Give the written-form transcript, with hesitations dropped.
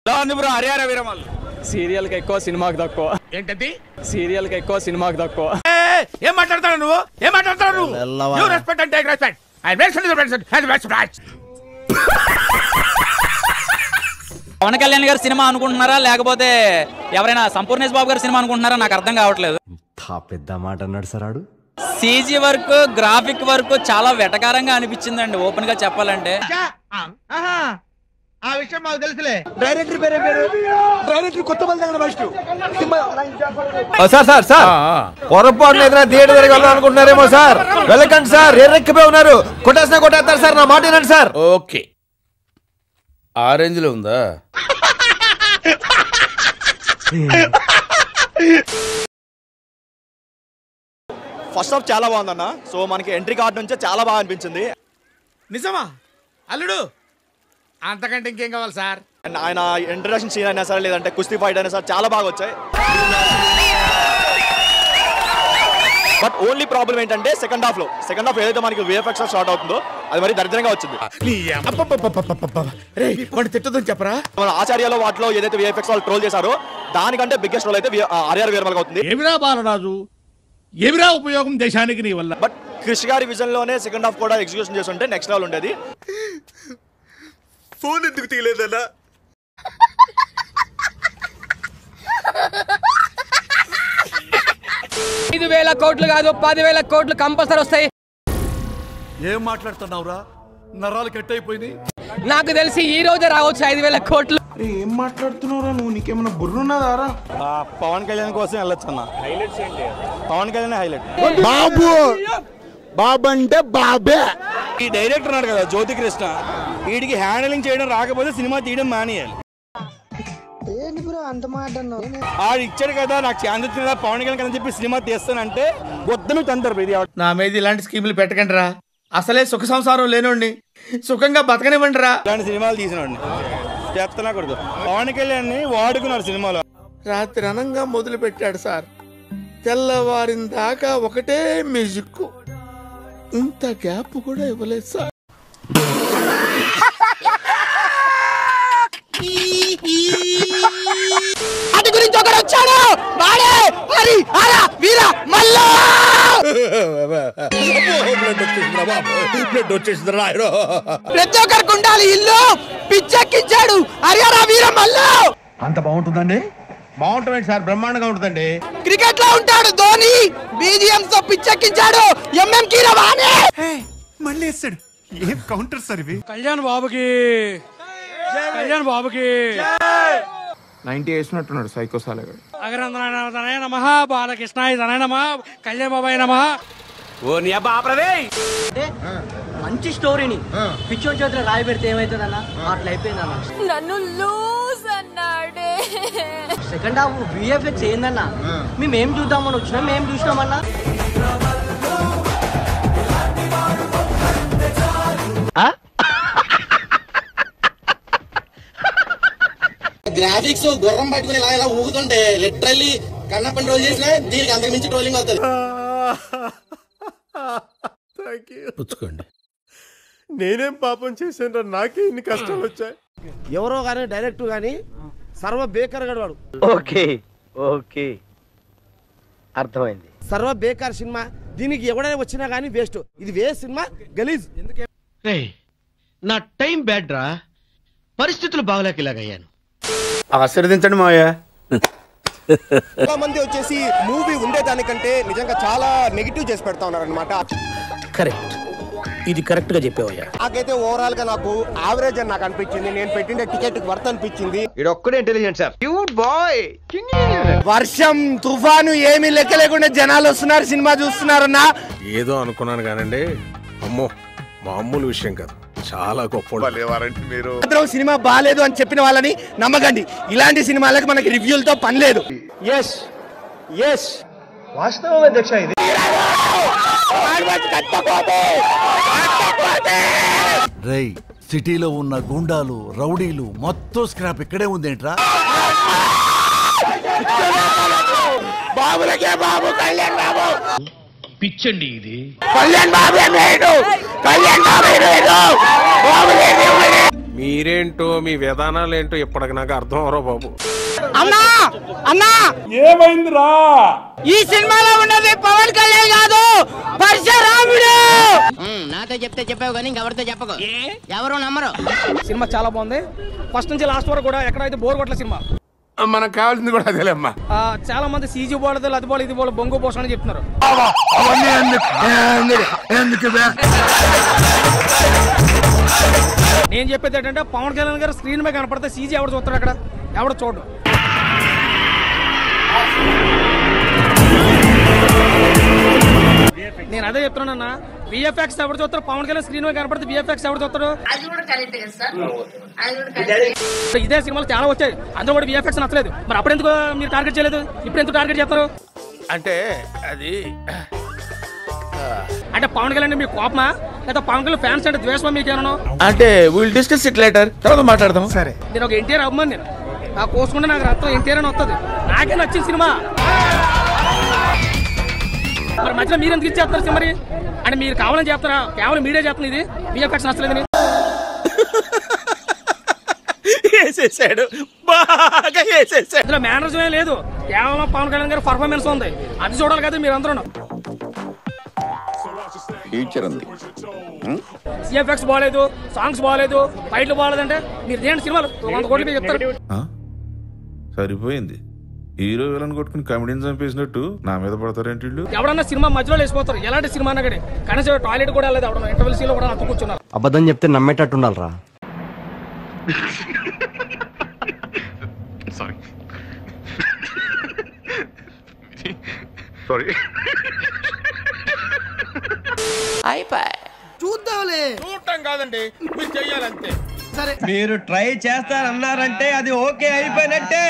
Bro Harihara Veeramallu సీరియల్కి ఎక్కువ సినిమాకి తక్కువ. ఏంటది? సీరియల్కి ఎక్కువ సినిమాకి తక్కువ. ఏం మాట్లాడతావు నువ్వు? ఏం మాట్లాడతావు నువ్వు? You respect and take respect. I respect. Pawan Kalyan గారి సినిమా అనుకుంటున్నారా లేకపోతే ఎవరైనా సంపూర్ణేష్ బాబు గారి సినిమా అనుకుంటున్నారా నాకు అర్థం కావట్లేదు. పెద్ద మాట అన్నాడు సార్ ఆడు. సీజీ వర్క్ గ్రాఫిక్ వర్క్ చాలా వెటకారంగా అనిపించిందండి ఓపెన్ గా చెప్పాలంటే. ఆ విషయం మాకు తెలుసులే. డైరెక్టర్ కొత్త సార్ సార్ సార్ పొరపాటున ఏదైనా థియేటర్ దగ్గర వెళ్ళాలనుకుంటున్నారేమో సార్. వెళ్ళకండి సార్, ఎర్రెక్కిపోయి ఉన్నారు. కొట్టేసినా కొట్టేస్తారు సార్, నా మాట వినండి సార్. ఓకే, ఆరెంజ్ లో ఉందా? ఫస్ట్ హాఫ్ చాలా బాగుందన్న. సో మనకి ఎంట్రీ కార్డ్ నుంచే చాలా బాగా అనిపించింది. నిజమా అల్లుడు? అంతకంటే ఇంకేం కావాలి సార్? అండ్ ఆయన ఇంట్రడక్షన్ సీన్ అయినా సరే లేదంటే కుస్తీ ఫైట్ అయినా సరే చాలా బాగా వచ్చాయి. బట్ ఓన్లీ ప్రాబ్లం ఏంటంటే సెకండ్ హాఫ్ ఏదైతే మనకి విఎఫ్ఎక్స్ స్టార్ట్ అవుతుందో అది మరి దరిద్రంగా వచ్చింది. తిట్టదని చెప్పరా? మన ఆచార్యలో వాటిలో ఏదైతే విఎఫ్ఎక్స్ వాళ్ళు ట్రోల్ చేశారో దానికంటే బిగ్గెస్ట్ రోల్ అయితే హరిహర వీరమల్ అవుతుంది. ఏమిరా బాలరాజు, ఏమిరా ఉపయోగం దేశానికి నీ వల్ల? బట్ క్రిష్ గారి విజన్ లోనే సెకండ్ హాఫ్ కూడా ఎగ్జిక్యూషన్ చేస్తుంటే నెక్స్ట్ లెవెల్ ఉండేది. ఫోన్ ఎందుకు తీయలేదన్నా? కోట్లు కాదు 10,000 కోట్లు కంపల్సరీ వస్తాయి. ఏం మాట్లాడుతున్నావురా? నరాలు కట్ అయిపోయినాయి. నాకు తెలిసి ఈ రోజే రావచ్చు 5,000 కోట్లు. ఏం మాట్లాడుతున్నావురా నువ్వు? నీకేమన్నా బుర్రున్నదారా? పవన్ కళ్యాణ్ కోసం వెళ్ళొచ్చు అన్న. హైలైట్స్ ఏంటి? పవన్ కళ్యాణ్ హైలైట్. బాబు అంటే బాబే. ఈ డైరెక్టర్ ఉన్నాడు కదా జ్యోతి కృష్ణ, వీడికి హ్యాండిలింగ్ చేయడం రాకపోతే సినిమా తీయడం మానేయాలి. ఆడు ఇచ్చాడు కదా నాకు ఛాన్స్ వచ్చింది కదా పవన్ కళ్యాణ్ అని చెప్పి సినిమా తీస్తానంటే వద్దని తందరు. నా మీద ఇలాంటి స్కీములు పెట్టకండి రా. అసలే సుఖ సంసారం లేనోడిని సుఖంగా బతకనివ్వండి రా. ఇలాంటి సినిమాలు తీసినోడిని చెప్తున్నా కొడుకు. పవన్ కళ్యాణ్ ని వాడుకున్నాడు సినిమాలో. రాత్రి అనంగా మొదలు పెట్టాడు సార్, తెల్లవారిన దాకా ఒకటే మ్యూజిక్. ఇంత గ్యాప్ కూడా ఇవ్వలేదు సార్. అది గురించి ఒకడు వచ్చాడు. ప్రతి ఒక్కరికి ఉండాలి ఇల్లు. పిచ్చెక్కించాడు హరిహర వీరమల్లు. అంత బాగుంటుందండి? బాగుంటుంది సార్, బ్రహ్మాండంగా ఉంటుందండి. క్రికెట్ లో ఉంటాడు ధోని. బీజిఎం తో పిచ్చెక్కించాడు ఎంఎం కీరవాణి. మళ్ళీ వేస్తాడు. ఏం కౌంటర్ సార్ ఇవి? కళ్యాణ్ బాబుకి 90 వేసినట్టున్నాడు సైకో సాలగాడు. అగరంధనాయ నమః బాలకృష్ణాయ ధనాయ నమః కళ్యాణ్ బాబాయ్ నమః. ఓ నీ అబ్బా ఆపరదే. మంచి స్టోరీని పిచ్చోని చేతిలో రాయి పెడితే ఏమైతుందన్నా అట్లా అయిపోయిందన్నా. నన్ను లూజ్ అన్నాడే. సెకండ్ హాఫ్ విఎఫ్ఎక్స్ ఏందన్నా? మేమేం చూద్దామని వచ్చినా మేము చూసినామన్నా. గ్రాఫిక్స్ గుర్రం పట్టుకుని ఇలా ఊగుతుంటే లిటరల్లీ కన్నప్పని ట్రోల్ చేసినా దీనికి అంతకు మించి ట్రోలింగ్ అవుతుంది. పుచ్చుకోండి. నేనేం పాపం చేశాను? నాకే ఇన్ని కష్టాలు వచ్చాయి. ఎవరో కానీ డైరెక్టర్ కానీ సర్వ బేకార్ గడవాడు. ఓకే ఓకే అర్థమైంది. సర్వ బేకార్ సినిమా. దీనికి ఎవడైనా వచ్చినా కానీ వేస్ట్. ఇది వేస్ట్ సినిమా, గలీజ్. ఎందుకే నా టైం బ్యాడ్ రా, పరిస్థితులు బాగలేక ఇలాగయ్యాను. ఆశీర్వదించండి మాయా. చాలా మంది వచ్చేసి మూవీ ఉండేదానికంటే నిజంగా చాలా నెగిటివ్ చేసి పెడతా ఉన్నారు అనమాట. కరెక్ట్, ఇది కరెక్ట్ గా చెప్పావయ్యా. నాకైతే ఓవరాల్ గా నాకు యావరేజ్ అని నాకు అనిపించింది. నేను పెట్టిన టికెట్ వర్త్ అనిపించింది. ఒక్కడే ఇంటెలిజెంట్ సార్. Cute boy. వర్షం తుఫాను ఏమీ లెక్క లేకుండా జనాలు వస్తున్నారు, సినిమా చూస్తున్నారన్నా. ఏదో అనుకున్నాను కానండి, అమ్మో మామూలు విషయం కాదు, చాలా గొప్ప మీరు. సినిమా బాగాలేదు అని చెప్పిన వాళ్ళని నమ్మకండి. ఇలాంటి సినిమాలకు మనకి రివ్యూలతో పని లేదు. వాస్తవం అధ్యక్ష. ఇది రై సిటీలో ఉన్న గుండాలు రౌడీలు మొత్తం స్క్రాప్ ఇక్కడే ఉందేంట్రా? బాబులకే బాబు కళ్యాణ్ బాబు. పిచ్చండి ఇది. కళ్యాణ్ బాబు మీరేంటో మీ విధానాలు ఏంటో ఇప్పటికి నాకు అర్థం అవరో బాబు. అన్నా అన్నా ఏమైందిరా? ఈ సినిమాలో ఉన్నది పవన్ కళ్యాణ్ కాదు, పరశురాముడు. నాతో చెప్తే చెప్పావు కానీ ఇంకెవరితో చెప్పకు, ఎవరు నమ్మరు. సినిమా చాలా బాగుంది, ఫస్ట్ నుంచి లాస్ట్ వరకు కూడా ఎక్కడైతే బోర్ కొట్ల సినిమా. మనకు కావాల్సింది కూడా అదేలేమ్మా. చాలా మంది సీజీ బోడదు, అది బోలు, ఇది బోలు, బొంగు పోషణ అని చెప్తున్నారు. నేను చెప్పేది ఏంటంటే పవన్ కళ్యాణ్ గారు స్క్రీన్ మీద కనపడితే సీజీ ఎవడు చూస్తాడు, అక్కడ ఎవడు చూడు. నేను అదే చెప్తున్నానన్నా, విఎఫ్ఎక్స్ ఎవరు చూస్తారు, పవన్ కళ్యాణ్ స్క్రీన్ మీద కనపడితే విఎఫ్ఎక్స్ ఎవరు చూస్తారు. ఇదే సినిమాలు చాలా వచ్చాయి, అందులో కూడా విఎఫ్ఎక్స్ నచ్చలేదు. మరి అప్పుడు ఎందుకు మీరు టార్గెట్ చేయలేదు, ఇప్పుడు ఎందుకు టార్గెట్ చేస్తారు? అంటే అది అంటే పవన్ కళ్యాణ్ మీకు కోపమా, లేదా పవన్ కళ్యాణ్ ఫ్యాన్స్ అంటే ద్వేషమా మీకేమన్నా? అంటే విల్ డిస్కస్ ఇట్ లేటర్, తర్వాత మాట్లాడదాం. సరే. నేను ఒక ఎన్టీఆర్ అవ్వమని, నేను నాకు కోసుకుంటే నాకు రక్తం ఎన్టీఆర్ అని వస్తుంది, నాకే నచ్చింది సినిమా. మరి మధ్యలో మీరు ఎందుకు ఇచ్చేస్తారు మరి? అంటే మీరు కావాలని చెప్తారా, కేవలం మీడియా చెప్తుంది ఇది విఎఫ్ఎక్స్ నచ్చలేదని? వేసేసాడు, బాగా వేసేసాడు. ఇందులో మేనర్జమే లేదు, కేవలం పవన్ కళ్యాణ్ గారి పర్ఫార్మెన్స్ ఉంది, అది చూడాలి కదా మీరు అందరూ. ఫ్యూచర్ ఉంది, సిఎఫ్ఎక్స్ బాగాలేదు, సాంగ్స్ బాగాలేదు, ఫైట్లు బాగాలేదంటే మీరు దేంటి సినిమాలు 100 కోట్లు మీరు చెప్తారు. సరిపోయింది, హీరో విలన్ కొట్టుకుని కమెడీని చంపేసినట్టు నా మీద పడతారేంటి? ఎవడన్నా సినిమా మధ్యలో వేసిపోతారు, ఎలాంటి సినిమా అన్నా కానీ. కనీసం టాయిలెట్ కూడా వెళ్ళలేదు, ఎవడన్నా ఇంటర్వెల్ సీన్ లో కూడా అతను కూర్చున్నారు. అబద్ధం చెప్తే నమ్మేటట్టు ఉండాలరా. సారీ. చూద్దాంలే. చూడటం కాదండి, మీరు చెయ్యాలంతే. సరే, మీరు ట్రై చేస్తారన్నారంటే అది ఓకే అయిపోయినట్టే.